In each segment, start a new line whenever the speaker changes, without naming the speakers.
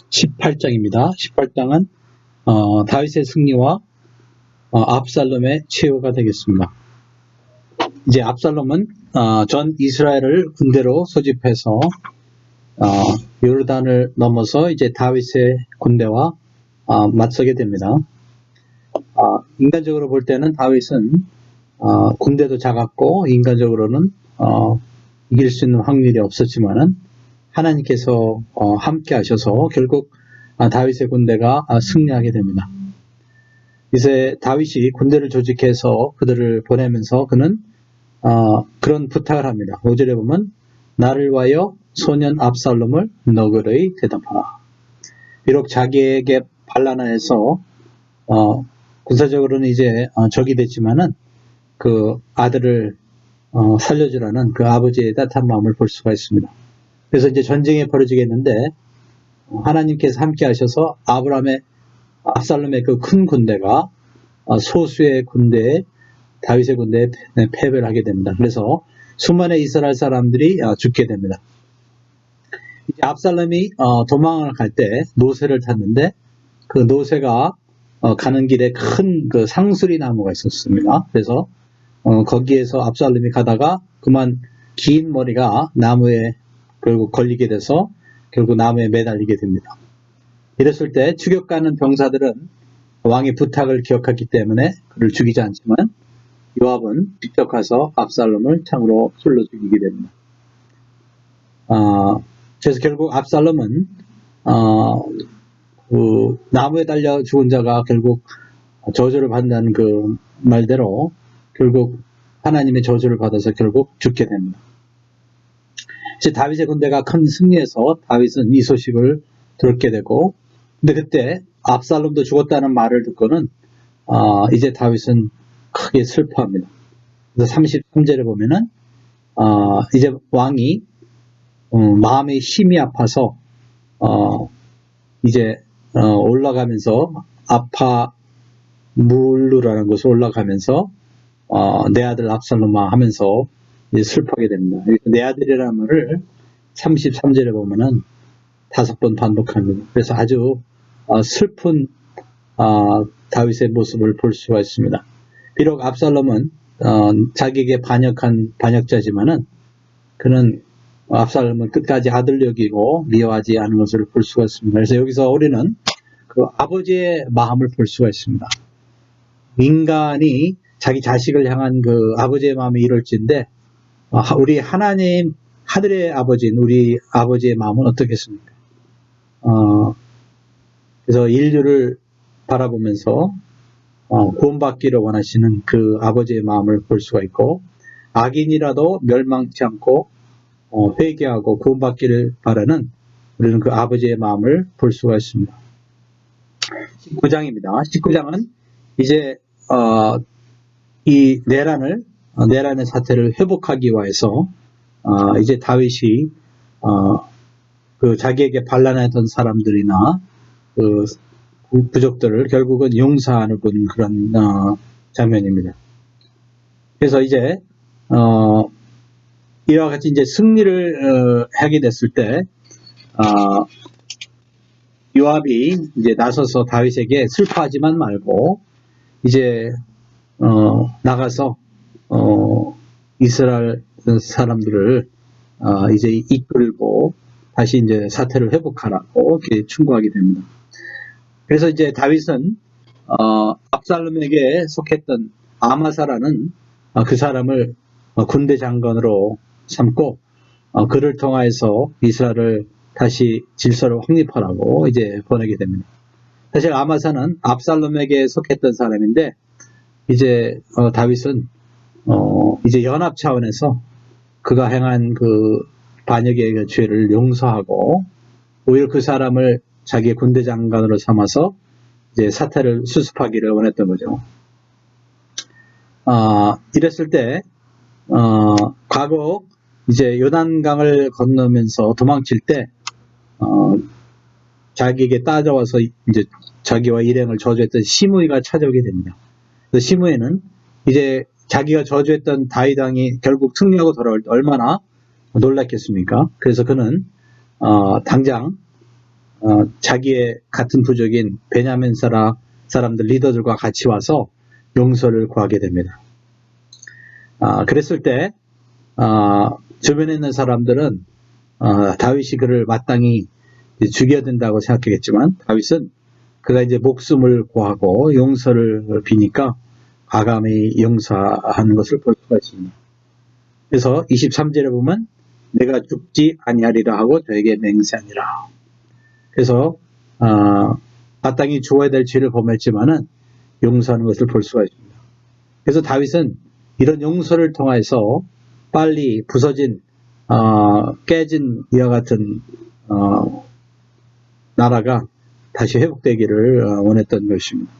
18장입니다. 18장은 다윗의 승리와 압살롬의 최후가 되겠습니다. 이제 압살롬은 전 이스라엘을 군대로 소집해서 요르단을 넘어서 이제 다윗의 군대와 맞서게 됩니다. 인간적으로 볼 때는 다윗은 군대도 작았고 인간적으로는 이길 수 있는 확률이 없었지만은 하나님께서 함께 하셔서 결국 다윗의 군대가 승리하게 됩니다. 이제 다윗이 군대를 조직해서 그들을 보내면서 그는 그런 부탁을 합니다. 5절에 보면 나를 위하여 소년 압살롬을 너그러이 대답하라. 비록 자기에게 반란하여서 군사적으로는 이제 적이 됐지만은 그 아들을 살려주라는 그 아버지의 따뜻한 마음을 볼 수가 있습니다. 그래서 이제 전쟁이 벌어지겠는데 하나님께서 함께 하셔서 압살롬의 그 큰 군대가 소수의 군대에 다윗의 군대에 패배를 하게 됩니다. 그래서 수많은 이스라엘 사람들이 죽게 됩니다. 이제 압살롬이 도망을 갈 때 노새를 탔는데 그 노새가 가는 길에 큰 그 상수리 나무가 있었습니다. 그래서 거기에서 압살롬이 가다가 그만 긴 머리가 나무에 결국 걸리게 돼서 결국 나무에 매달리게 됩니다. 이랬을 때 추격가는 병사들은 왕의 부탁을 기억했기 때문에 그를 죽이지 않지만 요압은 직접 가서 압살롬을 창으로 쏠러 죽이게 됩니다. 그래서 결국 압살롬은 그 나무에 달려 죽은 자가 결국 저주를 받는다는 그 말대로 결국 하나님의 저주를 받아서 결국 죽게 됩니다. 이제 다윗의 군대가 큰 승리해서 다윗은 이 소식을 듣게 되고, 근데 그때 압살롬도 죽었다는 말을 듣고는 이제 다윗은 크게 슬퍼합니다. 그래서 33절에 보면은 이제 왕이 마음의 힘이 아파서 이제 올라가면서 아파물루라는 곳에 올라가면서 내 아들 압살롬아 하면서 이제 슬퍼하게 됩니다. 내 아들이라는 말을 33절에 보면은 5번 반복합니다. 그래서 아주 슬픈 다윗의 모습을 볼 수가 있습니다. 비록 압살롬은 자기에게 반역한 반역자지만은 그는 압살롬은 끝까지 아들 여기고 미워하지 않은 것을 볼 수가 있습니다. 그래서 여기서 우리는 그 아버지의 마음을 볼 수가 있습니다. 인간이 자기 자식을 향한 그 아버지의 마음이 이럴진데 우리 하나님 하늘의 아버지인 우리 아버지의 마음은 어떻겠습니까? 그래서 인류를 바라보면서 구원받기를 원하시는 그 아버지의 마음을 볼 수가 있고, 악인이라도 멸망치 않고 회개하고 구원받기를 바라는 우리는 그 아버지의 마음을 볼 수가 있습니다. 19장입니다. 19장은 이제 이 내란의 사태를 회복하기 위해서 이제 다윗이 그 자기에게 반란했던 사람들이나 그 부족들을 결국은 용서하는 그런 장면입니다. 그래서 이제 이와 같이 이제 승리를 하게 됐을 때 요압이 이제 나서서 다윗에게 슬퍼하지만 말고 이제 나가서 이스라엘 사람들을 이제 이끌고 다시 이제 사태를 회복하라고 이렇게 충고하게 됩니다. 그래서 이제 다윗은 압살롬에게 속했던 아마사라는 그 사람을 군대 장관으로 삼고 그를 통하여서 이스라엘을 다시 질서를 확립하라고 이제 보내게 됩니다. 사실 아마사는 압살롬에게 속했던 사람인데 이제 다윗은 이제 연합 차원에서 그가 행한 그 반역의 죄를 용서하고 오히려 그 사람을 자기의 군대 장관으로 삼아서 이제 사태를 수습하기를 원했던 거죠. 이랬을 때 과거 이제 요단강을 건너면서 도망칠 때 자기에게 따라와서 이제 자기와 일행을 저주했던 시므이가 찾아오게 됩니다. 그래서 시므이는 이제 자기가 저주했던 다윗 왕이 결국 승리하고 돌아올 때 얼마나 놀랐겠습니까? 그래서 그는 당장 자기의 같은 부족인 베냐민 사람들 리더들과 같이 와서 용서를 구하게 됩니다. 그랬을 때 주변에 있는 사람들은 다윗이 그를 마땅히 죽여야 된다고 생각했겠지만 다윗은 그가 이제 목숨을 구하고 용서를 비니까 과감히 용서하는 것을 볼 수가 있습니다. 그래서 23절에 보면 내가 죽지 아니하리라 하고 저에게 맹세하니라. 그래서 마땅히 죽어야 될 죄를 범했지만은 용서하는 것을 볼 수가 있습니다. 그래서 다윗은 이런 용서를 통해서 빨리 부서진 깨진 이와 같은 나라가 다시 회복되기를 원했던 것입니다.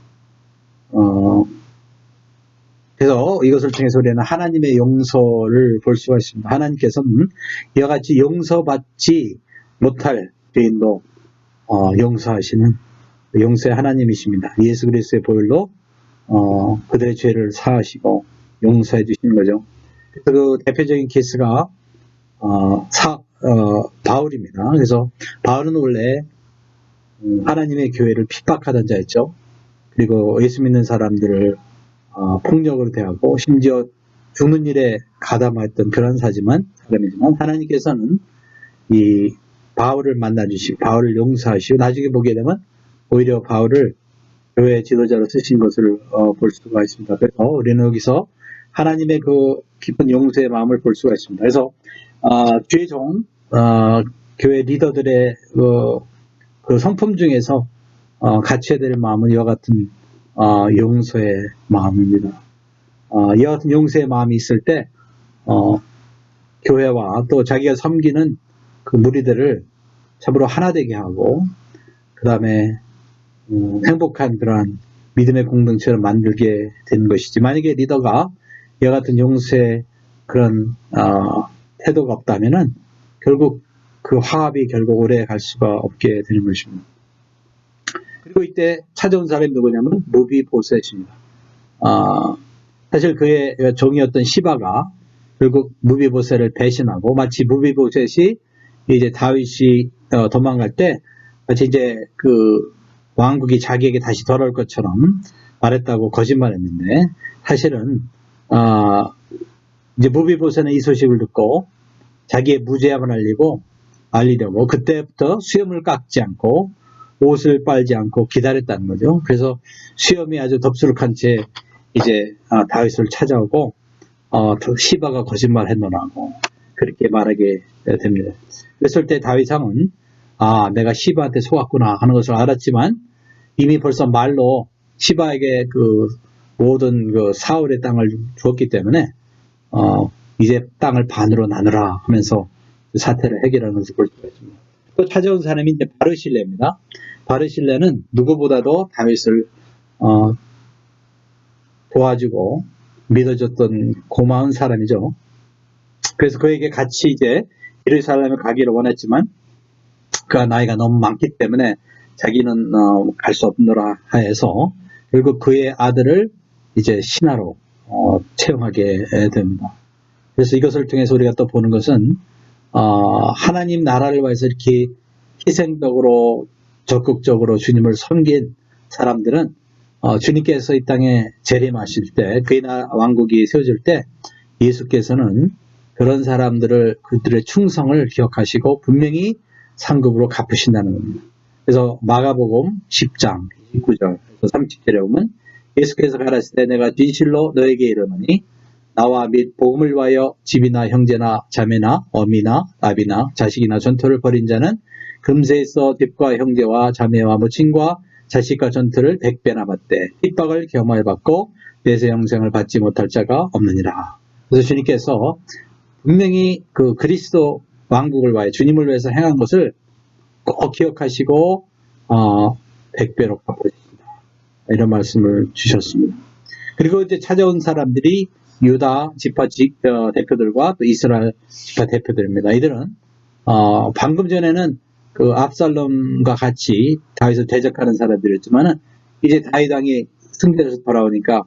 그래서 이것을 통해서 우리는 하나님의 용서를 볼 수가 있습니다. 하나님께서는 이와 같이 용서받지 못할 죄인도 용서하시는 용서의 하나님이십니다. 예수 그리스도의 보혈로 그들의 죄를 사하시고 용서해 주시는 거죠. 그래서 그 대표적인 케이스가 바울입니다. 그래서 바울은 원래 하나님의 교회를 핍박하던 자였죠. 그리고 예수 믿는 사람들을 폭력으로 대하고 심지어 죽는 일에 가담했던 그런 사람이지만 하나님께서는 이 바울을 만나주시고 바울을 용서하시고 나중에 보게 되면 오히려 바울을 교회 지도자로 쓰신 것을 볼 수가 있습니다. 그래서 우리는 여기서 하나님의 그 깊은 용서의 마음을 볼 수가 있습니다. 그래서 죄종 교회 리더들의 그 성품 중에서 갖춰야 될 마음은 이와 같은 용서의 마음입니다. 이와 같은 용서의 마음이 있을 때 교회와 또 자기가 섬기는 그 무리들을 참으로 하나 되게 하고 그 다음에 행복한 그러한 믿음의 공동체를 만들게 되는 것이지, 만약에 리더가 이와 같은 용서의 그런 태도가 없다면은 결국 그 화합이 결국 오래 갈 수가 없게 되는 것입니다. 그리고 이때 찾아온 사람이 누구냐면 무비보셋입니다. 사실 그의 종이었던 시바가 결국 무비보셋을 배신하고, 마치 무비보셋이 이제 다윗이 도망갈 때 마치 이제 그 왕국이 자기에게 다시 돌아올 것처럼 말했다고 거짓말했는데, 사실은 이제 무비보셋은 이 소식을 듣고 자기의 무죄함을 알리려고 그때부터 수염을 깎지 않고 옷을 빨지 않고 기다렸다는 거죠. 그래서 수염이 아주 덥수룩한 채 이제 다윗을 찾아오고 시바가 거짓말했노라고 그렇게 말하게 됩니다. 그랬을 때 다윗왕은 내가 시바한테 속았구나 하는 것을 알았지만 이미 벌써 말로 시바에게 그 모든 그 사울의 땅을 주었기 때문에 이제 땅을 반으로 나누라 하면서 사태를 해결하는 것을 볼 수가 있습니다. 또 찾아온 사람이 이제 바르실레입니다. 바르실레는 누구보다도 다윗을 도와주고 믿어줬던 고마운 사람이죠. 그래서 그에게 같이 이제 예루살렘에 가기를 원했지만 그가 나이가 너무 많기 때문에 자기는 갈 수 없노라 해서 결국 그의 아들을 이제 신하로 채용하게 됩니다. 그래서 이것을 통해서 우리가 또 보는 것은 하나님 나라를 위해서 이렇게 희생적으로 적극적으로 주님을 섬긴 사람들은 주님께서 이 땅에 재림하실 때, 그의 왕국이 세워질 때 예수께서는 그런 사람들을, 그들의 충성을 기억하시고 분명히 상급으로 갚으신다는 겁니다. 그래서 마가복음 10장 29절 30절에 보면 예수께서 가라사대 내가 진실로 너에게 이르노니 나와 및 복음을 위하여 집이나 형제나 자매나 어미나 나비나 자식이나 전토를 벌인 자는 금세에 있어 집과 형제와 자매와 모친과 자식과 전토를 100배나 받되 핍박을 겸하여 받고 내세 영생을 받지 못할 자가 없느니라. 그래서 주님께서 분명히 그 그리스도 왕국을 위하여 주님을 위해서 행한 것을 꼭 기억하시고 100배로 갚으십니다. 이런 말씀을 주셨습니다. 그리고 이제 찾아온 사람들이 유다 지파 대표들과 또 이스라엘 지파 대표들입니다. 이들은 방금 전에는 그 압살롬과 같이 다윗을 대적하는 사람들이었지만은 이제 다윗 왕이 승리해서 돌아오니까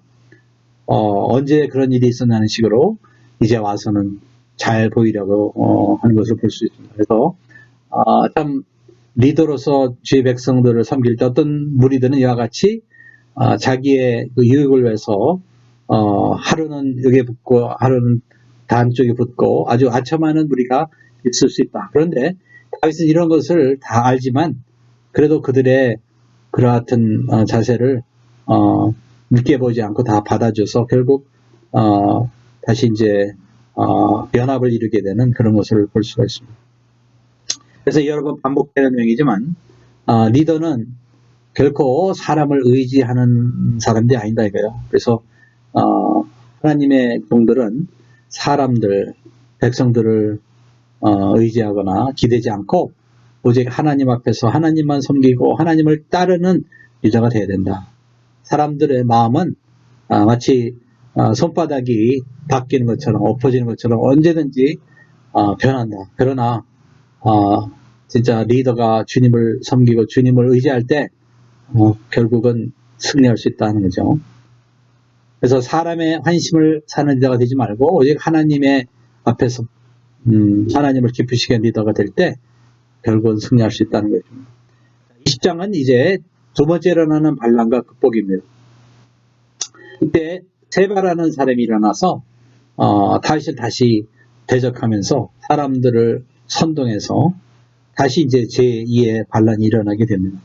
언제 그런 일이 있었냐는 식으로 이제 와서는 잘 보이려고 하는 것을 볼 수 있습니다. 그래서 참 리더로서 주의 백성들을 섬길 때 어떤 무리들은 이와 같이 자기의 그 유익을 위해서 하루는 여기에 붙고 하루는 다음 쪽에 붙고 아주 아첨하는 무리가 있을 수 있다. 그런데 다윗은 이런 것을 다 알지만 그래도 그들의 그러한 자세를 늦게 보지 않고 다 받아줘서 결국 다시 이제 연합을 이루게 되는 그런 것을 볼 수가 있습니다. 그래서 여러 번 반복되는 내용이지만 리더는 결코 사람을 의지하는 사람들이 아니다 이거예요. 그래서 하나님의 종들은 사람들, 백성들을 의지하거나 기대지 않고 오직 하나님 앞에서 하나님만 섬기고 하나님을 따르는 리더가 되어야 된다. 사람들의 마음은 마치 손바닥이 바뀌는 것처럼 엎어지는 것처럼 언제든지 변한다. 그러나 진짜 리더가 주님을 섬기고 주님을 의지할 때 결국은 승리할 수 있다는 거죠. 그래서 사람의 환심을 사는 리더가 되지 말고 오직 하나님의 앞에서 하나님을 기쁘시게 하는 리더가 될 때 결국은 승리할 수 있다는 거죠. 20장은 이제 두 번째 일어나는 반란과 극복입니다. 이때 세바라는 사람이 일어나서 다윗을 다시 대적하면서 사람들을 선동해서 다시 이제 제2의 반란이 일어나게 됩니다.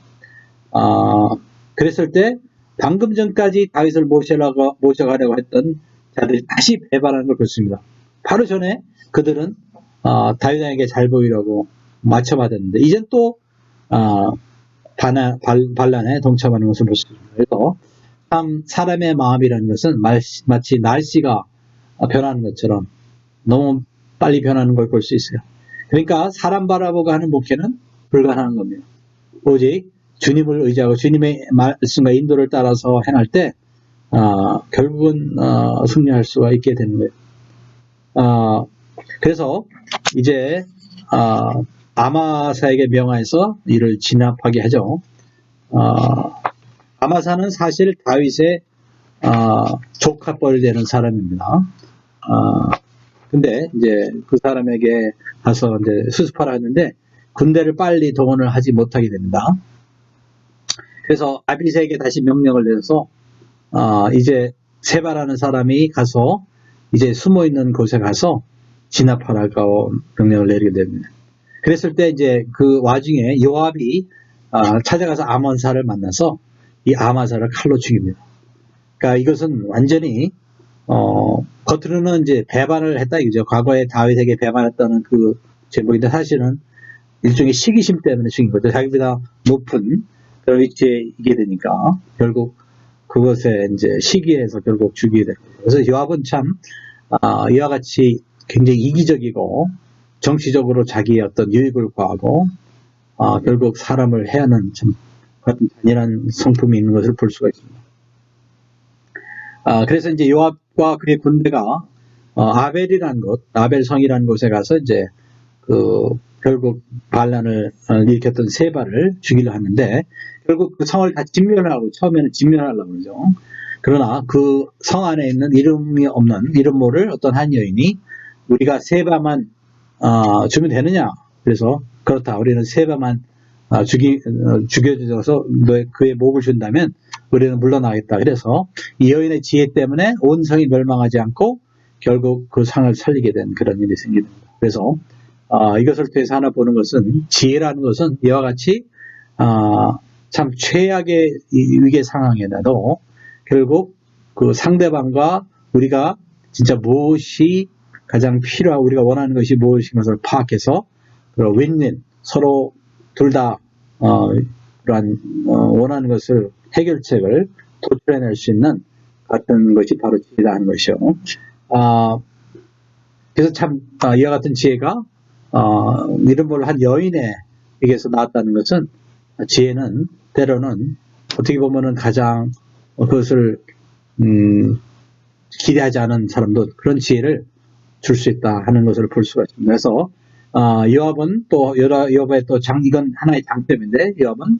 그랬을 때 방금 전까지 다윗을 모셔가려고 했던 자들이 다시 배반하는 걸 봤습니다. 바로 전에 그들은 다윗에게 잘 보이려고 맞춰받았는데 이젠 또 반란에 동참하는 것을 볼 수 있습니다. 그래서 참 사람의 마음이라는 것은 마치 날씨가 변하는 것처럼 너무 빨리 변하는 걸 볼 수 있어요. 그러니까 사람 바라보고 하는 목회는 불가능한 겁니다. 오직 주님을 의지하고 주님의 말씀과 인도를 따라서 행할 때 결국은 승리할 수가 있게 되는 거예요. 그래서 이제 아마사에게 명하여서 이를 진압하게 하죠. 아마사는 사실 다윗의 조카뻘 되는 사람입니다. 근데 이제 그 사람에게 가서 이제 수습하라 했는데 군대를 빨리 동원을 하지 못하게 됩니다. 그래서 아비새에게 다시 명령을 내려서 이제 세바라는 사람이 가서 이제 숨어 있는 곳에 가서 진압하라고 명령을 내리게 됩니다. 그랬을 때 이제 그 와중에 요압이 찾아가서 아몬사를 만나서 이 아마사를 칼로 죽입니다. 그러니까 이것은 완전히 겉으로는 이제 배반을 했다 이거죠. 과거에 다윗에게 배반했다는 그 제목인데 사실은 일종의 시기심 때문에 죽인 거죠. 자기보다 높은 그런 위치에 있게 되니까 결국 그것에 이제 시기해서 결국 죽이게 됩니다. 그래서 요압은 참 이와 같이 굉장히 이기적이고 정치적으로 자기의 어떤 유익을 구하고 결국 사람을 해하는 참 같은 잔인한 성품이 있는 것을 볼 수가 있습니다. 그래서 이제 요압과 그의 군대가 아벨이라는 곳, 아벨성이라는 곳에 가서 이제 결국 반란을 일으켰던 세바를 죽이려 하는데 결국 그 성을 다 진멸하고 처음에는 진멸하려고 그러죠. 그러나 그 성 안에 있는 이름이 없는 이름 모를 어떤 한 여인이 우리가 세바만 주면 되느냐? 그래서 그렇다. 우리는 세바만 죽여줘서 그의 목을 준다면 우리는 물러나겠다. 그래서 이 여인의 지혜 때문에 온 성이 멸망하지 않고 결국 그 상을 살리게 된 그런 일이 생깁니다. 그래서 이것을 통해서 하나 보는 것은 지혜라는 것은 이와 같이 참 최악의 위기 상황에라도 결국 그 상대방과 우리가 진짜 무엇이 가장 필요하고 우리가 원하는 것이 무엇인 것을 파악해서 윈윈 서로 둘 다 그러한 원하는 것을 해결책을 도출해낼 수 있는 같은 것이 바로 지혜다 하는 것이요. 그래서 참 이와 같은 지혜가 이런 걸 한 여인에게서 나왔다는 것은 지혜는 때로는 어떻게 보면은 가장 그것을 기대하지 않은 사람도 그런 지혜를 줄 수 있다 하는 것을 볼 수가 있습니다. 그래서 요압은 또 요압의 또 이건 하나의 장점인데 요압은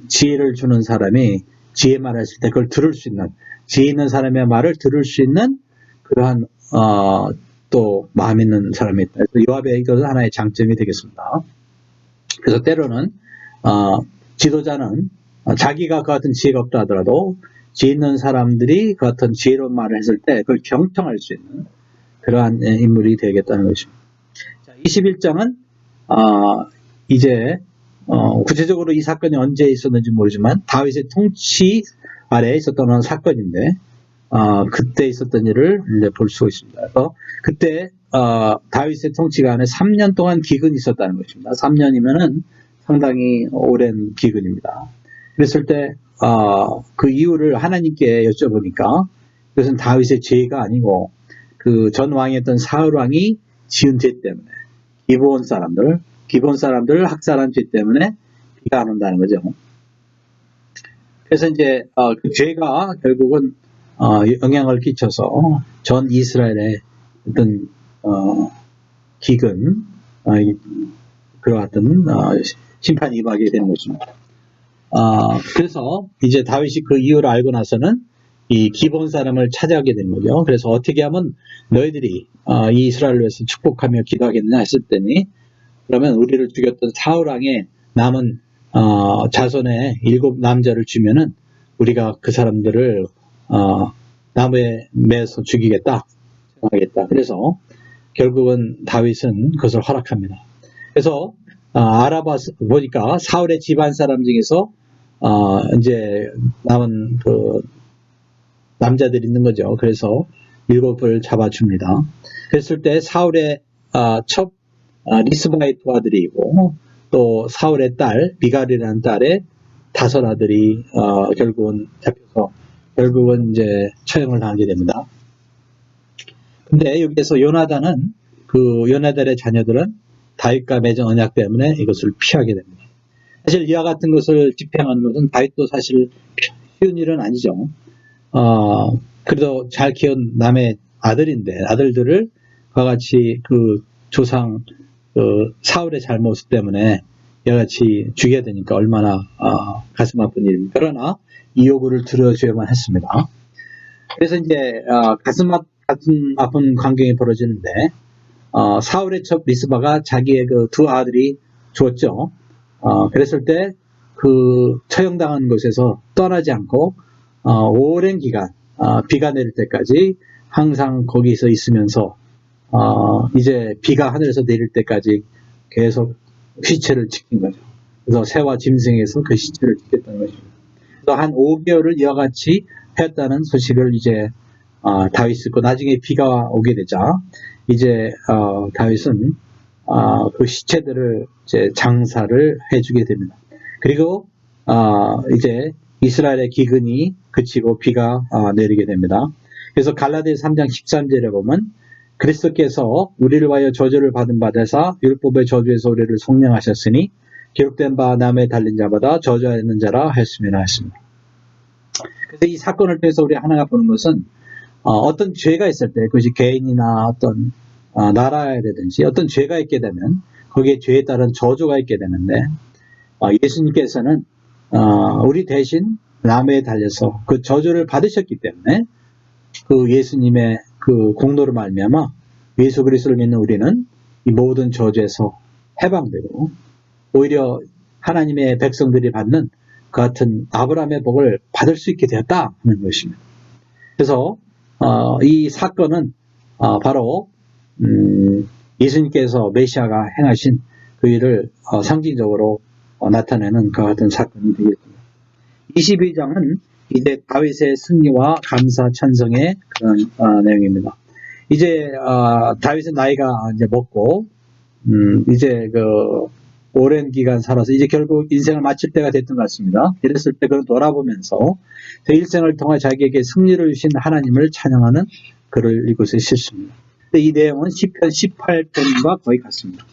지혜를 주는 사람이 지혜 말했을 때 그걸 들을 수 있는 지혜 있는 사람의 말을 들을 수 있는 그러한 또 마음 있는 사람이 있다. 그래서 요압의 이것은 하나의 장점이 되겠습니다. 그래서 때로는 지도자는 자기가 그 같은 지혜가 없다 하더라도 지혜 있는 사람들이 그 같은 지혜로운 말을 했을 때 그걸 경청할 수 있는 그러한 인물이 되겠다는 것입니다. 21장은 이제 구체적으로 이 사건이 언제 있었는지 모르지만 다윗의 통치 아래에 있었던 사건인데 그때 있었던 일을 볼 수 있습니다. 그래서 그때 다윗의 통치가 안에 3년 동안 기근이 있었다는 것입니다. 3년이면은 상당히 오랜 기근입니다. 그랬을 때 그 이유를 하나님께 여쭤보니까 그것은 다윗의 죄가 아니고 그 전 왕이었던 사울 왕이 지은 죄 때문에 기브온 사람들 학살한 죄 때문에 비가 안 온다는 거죠. 그래서 이제 그 죄가 결국은 영향을 끼쳐서 전 이스라엘의 어떤 기근 그와 같은 심판이 임하게 되는 것입니다. 그래서 이제 다윗이 그 이유를 알고 나서는 이 기브온 사람을 찾아가게 된 거죠. 그래서 어떻게 하면 너희들이 이 이스라엘을 위해서 축복하며 기도하겠느냐 했을 때니 그러면 우리를 죽였던 사울 왕의 남은 자손의 7 남자를 주면은 우리가 그 사람들을 나무에 매서 죽이겠다 하겠다. 그래서 결국은 다윗은 그것을 허락합니다. 그래서 알아봐 보니까 사울의 집안 사람 중에서 이제 남은 그 남자들이 있는 거죠. 그래서 7을 잡아줍니다. 그랬을 때 사울의 첫 리스바의 2 아들이고 또 사울의 딸 미갈이라는 딸의 5 아들이 결국은 잡혀서 결국은 이제 처형을 당하게 됩니다. 근데 여기에서 요나단은 그 요나단의 자녀들은 다윗과 맺은 언약 때문에 이것을 피하게 됩니다. 사실 이와 같은 것을 집행하는 것은 다윗도 사실 쉬운 일은 아니죠. 그래도 잘 키운 남의 아들인데 아들들을 그와 같이 그 조상 사울의 잘못 때문에 이같이 죽여야 되니까 얼마나 가슴 아픈 일입니까. 그러나 이 요구를 들어줘야만 했습니다. 그래서 이제 가슴 아픈 광경이 벌어지는데 사울의 첩 리스바가 자기의 그 2 아들이 죽었죠. 그랬을 때 그 처형당한 곳에서 떠나지 않고 오랜 기간 비가 내릴 때까지 항상 거기서 있으면서 이제 비가 하늘에서 내릴 때까지 계속 시체를 지킨 거죠. 그래서 새와 짐승에서 그 시체를 지켰다는 것입니다. 그래서 한 5개월을 이와 같이 했다는 소식을 이제 다윗이 듣고 나중에 비가 오게 되자 이제 다윗은 그 시체들을 이제 장사를 해주게 됩니다. 그리고 이제 이스라엘의 기근이 그치고 비가 내리게 됩니다. 그래서 갈라디아서 3장 13절에 보면 그리스도께서 우리를 위하여 저주를 받은 바 되사 율법의 저주에서 우리를 속량하셨으니 기록된 바 남에 달린 자보다 저주하는 자라 하였음이라 했습니다. 그래서 이 사건을 통해서 우리 하나가 보는 것은 어떤 죄가 있을 때 그것이 개인이나 어떤 나라라든지 어떤 죄가 있게 되면 거기에 죄에 따른 저주가 있게 되는데 예수님께서는 우리 대신 나무에 달려서 그 저주를 받으셨기 때문에 그 예수님의 그 공로로 말미암아 예수 그리스도를 믿는 우리는 이 모든 저주에서 해방되고 오히려 하나님의 백성들이 받는 그 같은 아브라함의 복을 받을 수 있게 되었다 하는 것입니다. 그래서 이 사건은 바로 예수님께서 메시아가 행하신 그 일을 상징적으로 나타내는 그 같은 사건이 되겠습니다. 22장은 이제 다윗의 승리와 감사 찬성의 그런 내용입니다. 이제 다윗의 나이가 이제 먹고 이제 그 오랜 기간 살아서 이제 결국 인생을 마칠 때가 됐던 것 같습니다. 이랬을 때 그는 돌아보면서 그 일생을 통해 자기에게 승리를 주신 하나님을 찬양하는 글을 이곳에 싣습니다. 이 내용은 시편 18편과 거의 같습니다.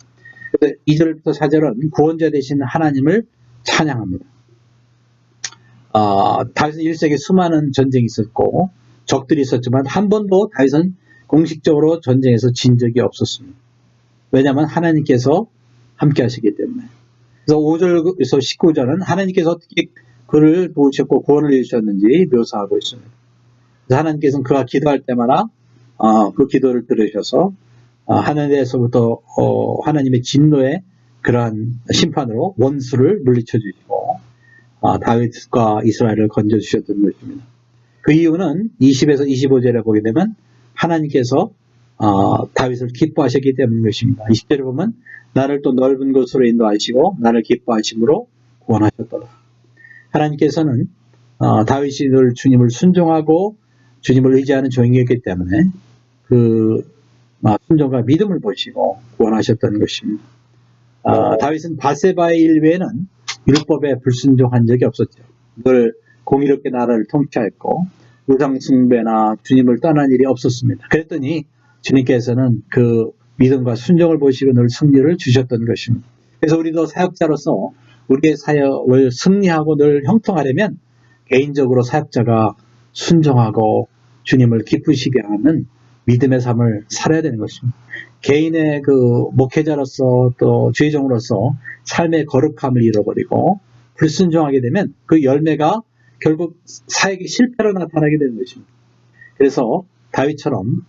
2절부터 4절은 구원자 되신 하나님을 찬양합니다. 다윗은 1세기 수많은 전쟁이 있었고 적들이 있었지만 한 번도 다윗은 공식적으로 전쟁에서 진 적이 없었습니다. 왜냐하면 하나님께서 함께 하시기 때문에. 그래서 5절에서 19절은 하나님께서 어떻게 그를 도우셨고 구원을 이루셨는지 묘사하고 있습니다. 그래서 하나님께서는 그가 기도할 때마다 그 기도를 들으셔서 하늘에서부터 하나님의 진노의 그러한 심판으로 원수를 물리쳐 주시고 다윗과 이스라엘을 건져 주셨던 것입니다. 그 이유는 20에서 25절에 보게 되면 하나님께서 다윗을 기뻐하셨기 때문인 것입니다. 20절에 보면 나를 또 넓은 곳으로 인도하시고 나를 기뻐하심으로 구원하셨도다. 하나님께서는 다윗이 늘 주님을 순종하고 주님을 의지하는 종이었기 때문에 그 순종과 믿음을 보시고 구원하셨던 것입니다. 다윗은 바세바의 일 외에는 율법에 불순종한 적이 없었죠. 늘 공의롭게 나라를 통치했고 우상 숭배나 주님을 떠난 일이 없었습니다. 그랬더니 주님께서는 그 믿음과 순종을 보시고 늘 승리를 주셨던 것입니다. 그래서 우리도 사역자로서 우리의 사역을 승리하고 늘 형통하려면 개인적으로 사역자가 순종하고 주님을 기쁘시게 하는 믿음의 삶을 살아야 되는 것입니다. 개인의 그 목회자로서 또 주의종으로서 삶의 거룩함을 잃어버리고 불순종하게 되면 그 열매가 결국 사역의 실패로 나타나게 되는 것입니다. 그래서 다윗처럼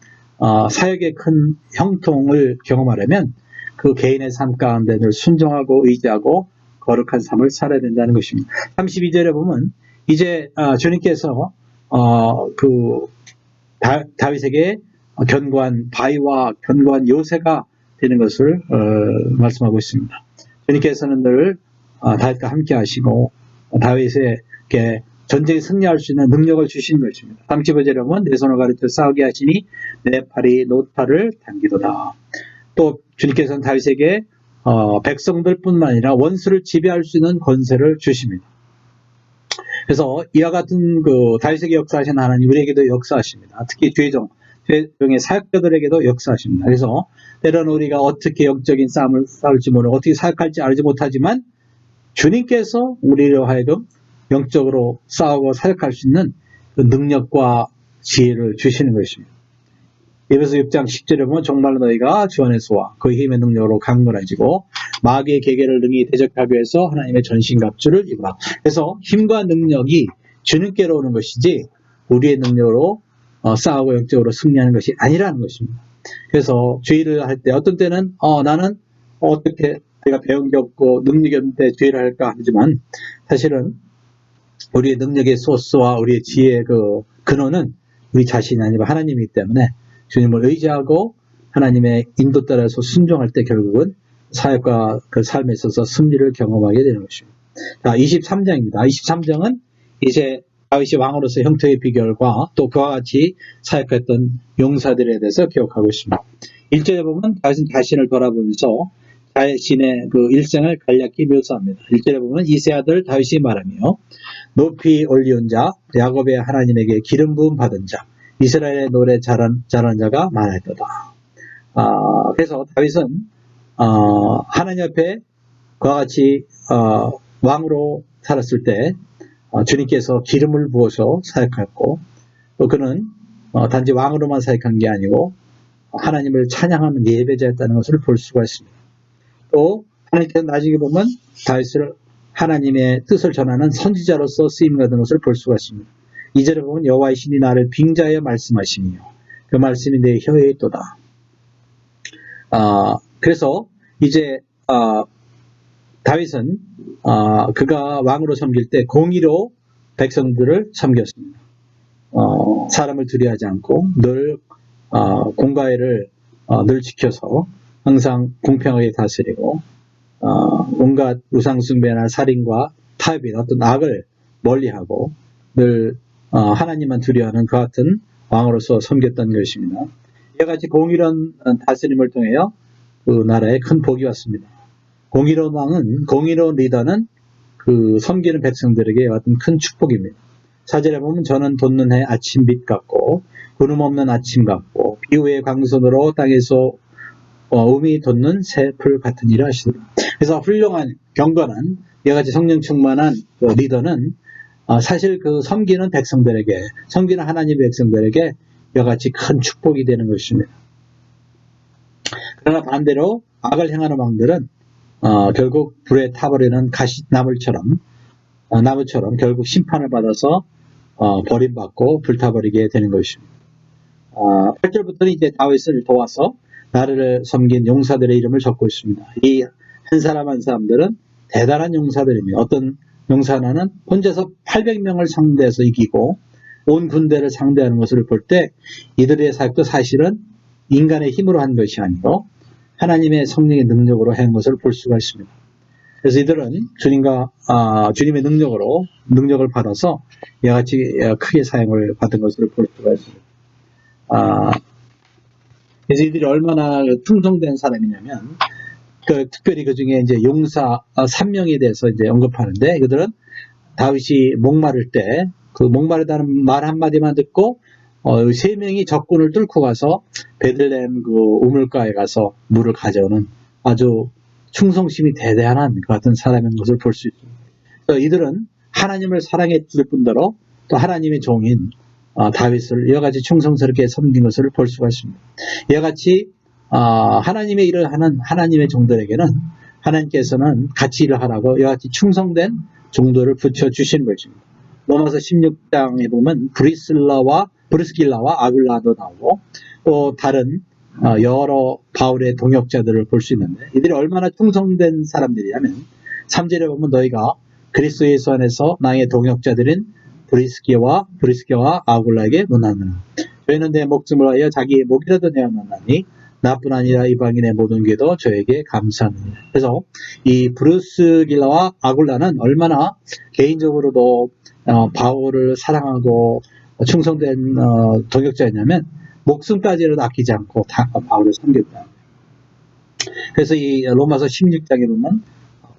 사역의 큰 형통을 경험하려면 그 개인의 삶 가운데 늘 순종하고 의지하고 거룩한 삶을 살아야 된다는 것입니다. 32절에 보면 이제 주님께서 다윗에게 견고한 바위와 견고한 요새가 되는 것을 말씀하고 있습니다. 주님께서는 늘 다윗과 함께 하시고 다윗에게 전쟁에 승리할 수 있는 능력을 주신 것입니다. 35절에 보면 내 손을 가르쳐 싸우게 하시니 내 팔이 노타를 당기도다. 또 주님께서는 다윗에게 백성들뿐만 아니라 원수를 지배할 수 있는 권세를 주십니다. 그래서 이와 같은 그 다윗에게 역사하신 하나님 우리에게도 역사하십니다. 특히 죄종의 사역자들에게도 역사하십니다. 그래서 때로는 우리가 어떻게 영적인 싸움을 싸울지 모르고 어떻게 사역할지 알지 못하지만 주님께서 우리로 하여금 영적으로 싸우고 사역할 수 있는 그 능력과 지혜를 주시는 것입니다. 에베소 6장 10절에 보면 정말로 너희가 주 안에서와 그 힘의 능력으로 강건해지고 마귀의 계계를 능히 대적하기 위해서 하나님의 전신갑주를 입으라. 그래서 힘과 능력이 주님께로 오는 것이지 우리의 능력으로 싸우고 영적으로 승리하는 것이 아니라는 것입니다. 그래서 죄를 할 때 어떤 때는 나는 어떻게 내가 배운 게 없고 능력이 없는데 죄를 할까 하지만 사실은 우리의 능력의 소스와 우리의 지혜의 그 근원은 우리 자신이 아니고 하나님이기 때문에 주님을 의지하고 하나님의 인도 따라서 순종할 때 결국은 사역과 그 삶에 있어서 승리를 경험하게 되는 것입니다. 자, 23장입니다. 23장은 이제 다윗이 왕으로서 형통의 비결과 또 그와 같이 사역했던 용사들에 대해서 기억하고 있습니다. 1절에 보면 다윗은 자신을 돌아보면서 자신의 그 일생을 간략히 묘사합니다. 1절에 보면 이세 아들 다윗이 말하며 높이 올리온 자 야곱의 하나님에게 기름 부음 받은 자 이스라엘의 노래 잘한 자가 많았도다. 그래서 다윗은 하나님 앞에 그와 같이 왕으로 살았을 때 주님께서 기름을 부어서 사역했고 또 그는 단지 왕으로만 사역한 게 아니고 하나님을 찬양하는 예배자였다는 것을 볼 수가 있습니다. 또 하나님께서 나중에 보면 다윗을 하나님의 뜻을 전하는 선지자로서 쓰임 받은 것을 볼 수가 있습니다. 2절에 보면 여호와의 신이 나를 빙자하여 말씀하시며 그 말씀이 내 혀에 있도다. 그래서 이제 다윗은 그가 왕으로 섬길 때 공의로 백성들을 섬겼습니다. 사람을 두려워하지 않고 늘 공과회를 늘 지켜서 항상 공평하게 다스리고 온갖 우상숭배나 살인과 타협인 어떤 악을 멀리하고 늘 하나님만 두려워하는 그 같은 왕으로서 섬겼던 것입니다. 이와 같이 공의로운 다스림을 통하여 그 나라에 큰 복이 왔습니다. 공의로운 리더는 그 섬기는 백성들에게 왔던 큰 축복입니다. 4절에 보면 저는 돋는 해 아침빛 같고 구름 없는 아침 같고 비후의 광선으로 땅에서 음이 돋는 새풀 같은 일을 하시더라. 그래서 훌륭한 경건한 이와 같이 성령 충만한 리더는 사실 그 섬기는 백성들에게 섬기는 하나님의 백성들에게 이와 같이 큰 축복이 되는 것입니다. 그러나 반대로 악을 행하는 왕들은 결국 불에 타버리는 나무처럼 결국 심판을 받아서 버림받고 불타버리게 되는 것입니다. 8절부터는 이제 다윗을 도와서 나를 섬긴 용사들의 이름을 적고 있습니다. 이 한 사람 한 사람들은 대단한 용사들입니다. 어떤 용사는 혼자서 800명을 상대해서 이기고 온 군대를 상대하는 것을 볼 때 이들의 사역도 사실은 인간의 힘으로 한 것이 아니고 하나님의 성령의 능력으로 한 것을 볼 수가 있습니다. 그래서 이들은 주님의 능력을 받아서 이와 같이 크게 사용을 받은 것을 볼 수가 있습니다. 그래서 이들이 얼마나 충성된 사람이냐면 특별히 그 중에 이제 용사 3명에 대해서 이제 언급하는데 그들은 다윗이 목마를 때 그 목마르다는 말 한마디만 듣고 3명이 적군을 뚫고 가서 베들레헴 그 우물가에 가서 물을 가져오는 아주 충성심이 대단한 그 같은 사람인 것을 볼 수 있습니다. 그래서 이들은 하나님을 사랑했을 뿐더러 또 하나님의 종인 다윗을 이와 같이 충성스럽게 섬긴 것을 볼 수가 있습니다. 이와 같이 하나님의 일을 하는 하나님의 종들에게는 하나님께서는 같이 일을 하라고 이와 같이 충성된 종들을 붙여주시는 것입니다. 로마서 16장에 보면 브리스길라와 아굴라도 나오고 또 다른 여러 바울의 동역자들을 볼 수 있는데 이들이 얼마나 충성된 사람들이냐면 3절에 보면 너희가 그리스도 예수 안에서 나의 동역자들인 브리스기와 아굴라에게 문하느라 저희는 내 목숨을 하여 자기의 목이라도 내어놓나니 나뿐 아니라 이방인의 모든 괴도 저에게 감사합니다. 그래서 이 브리스길라와 아굴라는 얼마나 개인적으로도 바울을 사랑하고 충성된 동역자였냐면 목숨까지는 아끼지 않고 바울을 섬겼다. 그래서 이 로마서 16장에 보면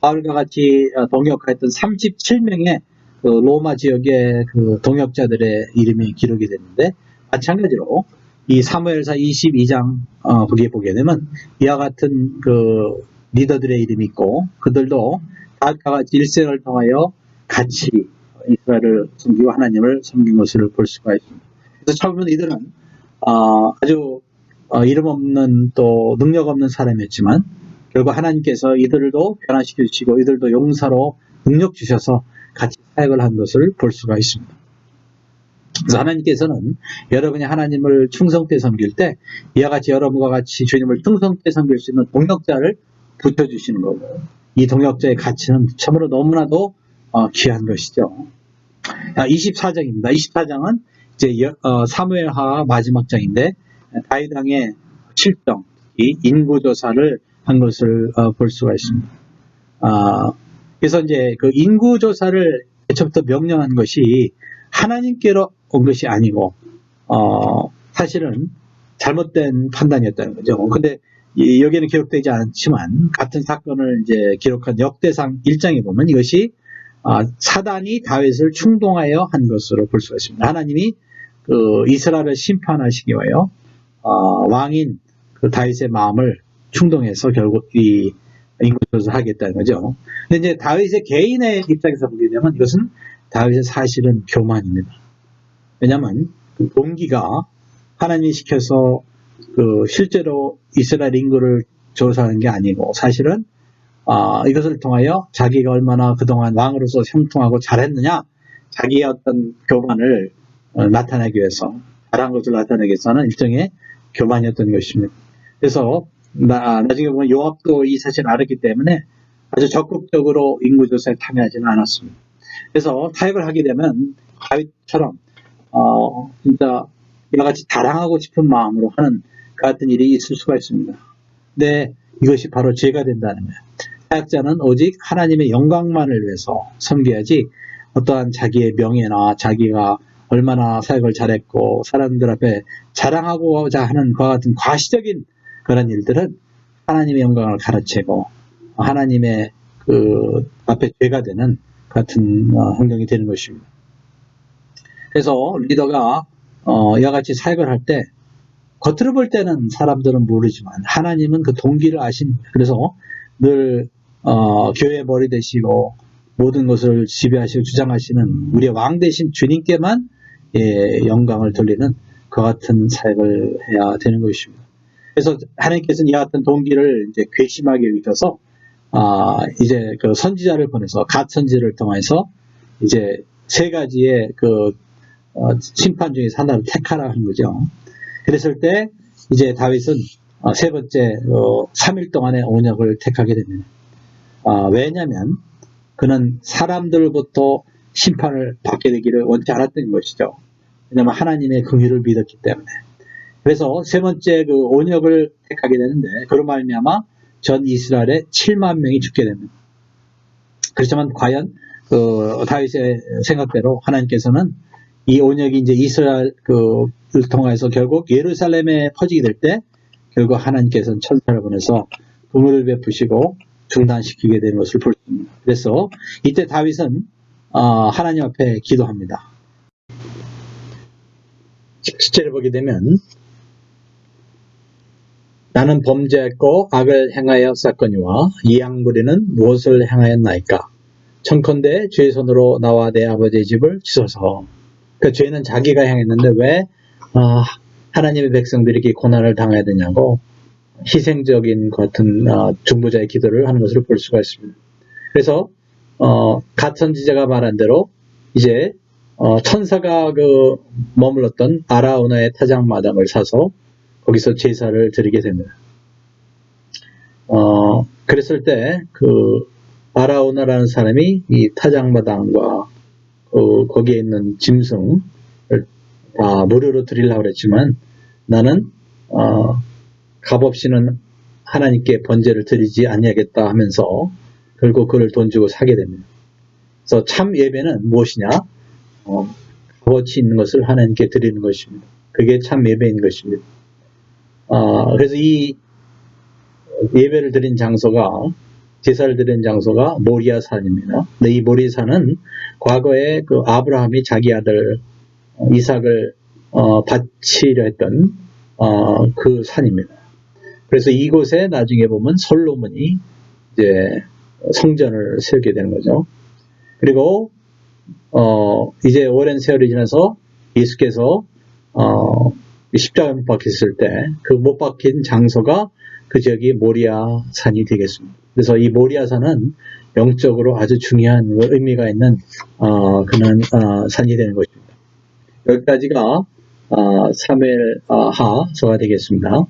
바울과 같이 동역하였던 37명의 그 로마 지역의 그 동역자들의 이름이 기록이 됐는데 마찬가지로 이 사무엘사 22장 거기에 보게 되면 이와 같은 그 리더들의 이름이 있고 그들도 다 같이 일생을 통하여 같이 이스라엘을 섬기고 하나님을 섬긴 것을 볼 수가 있습니다. 그래서 처음에는 이들은 아주 이름 없는 또 능력 없는 사람이었지만 결국 하나님께서 이들도 변화시켜 주시고 이들도 용사로 능력 주셔서 같이 사역을 한 것을 볼 수가 있습니다. 그래서 하나님께서는 여러분이 하나님을 충성되이 섬길 때 이와 같이 여러분과 같이 주님을 충성되이 섬길 수 있는 동역자를 붙여주시는 거고 이 동역자의 가치는 참으로 너무나도 귀한 것이죠. 24장입니다. 24장은 이제 사무엘하 마지막 장인데 다윗 왕의 칠정, 이 인구조사를 한 것을 볼 수가 있습니다. 그래서 이제 그 인구조사를 애초부터 명령한 것이 하나님께로 온 것이 아니고 사실은 잘못된 판단이었다는 거죠. 근데 여기에는 기록되지 않지만 같은 사건을 이제 기록한 역대상 1장에 보면 이것이 사단이 다윗을 충동하여 한 것으로 볼 수가 있습니다. 하나님이 그 이스라엘을 심판하시기 위하여 왕인 그 다윗의 마음을 충동해서 결국 이 인구조사를 하겠다는 거죠. 근데 이제 다윗의 개인의 입장에서 보게 되면 이것은 다윗의 사실은 교만입니다. 왜냐하면 그 동기가 하나님이 시켜서 그 실제로 이스라엘 인구를 조사하는 게 아니고 사실은 이것을 통하여 자기가 얼마나 그동안 왕으로서 형통하고 잘했느냐 자기의 어떤 교만을 나타내기 위해서 잘한 것을 나타내기 위해서는 일종의 교만이었던 것입니다. 그래서 나중에 보면 요압도 이 사실을 알았기 때문에 아주 적극적으로 인구조사에 참여하지는 않았습니다. 그래서 타협을 하게 되면 다윗처럼 진짜 이와 같이 자랑하고 싶은 마음으로 하는 그 같은 일이 있을 수가 있습니다. 근데 이것이 바로 죄가 된다는 거예요. 사역자는 오직 하나님의 영광만을 위해서 섬겨야지 어떠한 자기의 명예나 자기가 얼마나 사역을 잘했고 사람들 앞에 자랑하고자 하는 그와 같은 과시적인 그런 일들은 하나님의 영광을 가르치고 하나님의 그 앞에 죄가 되는 같은 행동이 되는 것입니다. 그래서 리더가 이와 같이 사역을 할 때 겉으로 볼 때는 사람들은 모르지만 하나님은 그 동기를 아십니다. 그래서 늘 교회의 머리 되시고 모든 것을 지배하시고 주장하시는 우리의 왕 되신 주님께만 영광을 돌리는 그 같은 사역을 해야 되는 것입니다. 그래서 하나님께서는 이와 같은 동기를 이제 괘씸하게 여기셔서 이제 그 선지자를 보내서 갓 선지를 통해서 이제 세 가지의 그 심판 중에서 하나를 택하라 하는 거죠. 그랬을 때 이제 다윗은 세 번째 3일 동안의 언약을 택하게 됩니다. 왜냐하면 그는 사람들부터 심판을 받게 되기를 원치 않았던 것이죠. 왜냐하면 하나님의 긍휼을 믿었기 때문에. 그래서 세 번째 그 온역을 택하게 되는데 그로 말미암아 전 이스라엘에 7만 명이 죽게 됩니다. 그렇지만 과연 그 다윗의 생각대로 하나님께서는 이 온역이 이제 이스라엘을 통해서 결국 예루살렘에 퍼지게 될 때 결국 하나님께서는 천사를 보내서 긍휼을 베푸시고 중단시키게 되는 것을 볼 수 있습니다. 그래서 이때 다윗은 하나님 앞에 기도합니다. 17절에 보게 되면 나는 범죄했고 악을 행하였사거니와 이 양무리는 무엇을 행하였나이까? 청컨대 주의 손으로 나와 내 아버지의 집을 치소서. 그 죄는 자기가 행했는데 왜 하나님의 백성들이 이렇게 고난을 당해야 되냐고 희생적인 같은 중보자의 기도를 하는 것을 볼 수가 있습니다. 그래서 갓 선지자가 말한 대로 이제 천사가 머물렀던 아라우나의 타작마당을 사서 거기서 제사를 드리게 됩니다. 그랬을 때 아라우나라는 사람이 이 타작마당과 거기에 있는 짐승을 다 무료로 드리려고 그랬지만 나는 값없이는 하나님께 번제를 드리지 아니하겠다 하면서 결국 그를 돈 주고 사게 됩니다. 그래서 참 예배는 무엇이냐? 값어치 있는 것을 하나님께 드리는 것입니다. 그게 참 예배인 것입니다. 그래서 이 예배를 드린 장소가 제사를 드린 장소가 모리아산입니다. 근데 이 모리아산은 과거에 아브라함이 자기 아들 이삭을 바치려 했던 그 산입니다. 그래서 이곳에 나중에 보면 솔로몬이 이제 성전을 세우게 되는 거죠. 그리고 이제 오랜 세월이 지나서 예수께서 십자가에 못 박혔을 때 그 못 박힌 장소가 그 지역이 모리아산이 되겠습니다. 그래서 이 모리아산은 영적으로 아주 중요한 의미가 있는 그런 산이 되는 것입니다. 여기까지가 사무엘하서가 되겠습니다.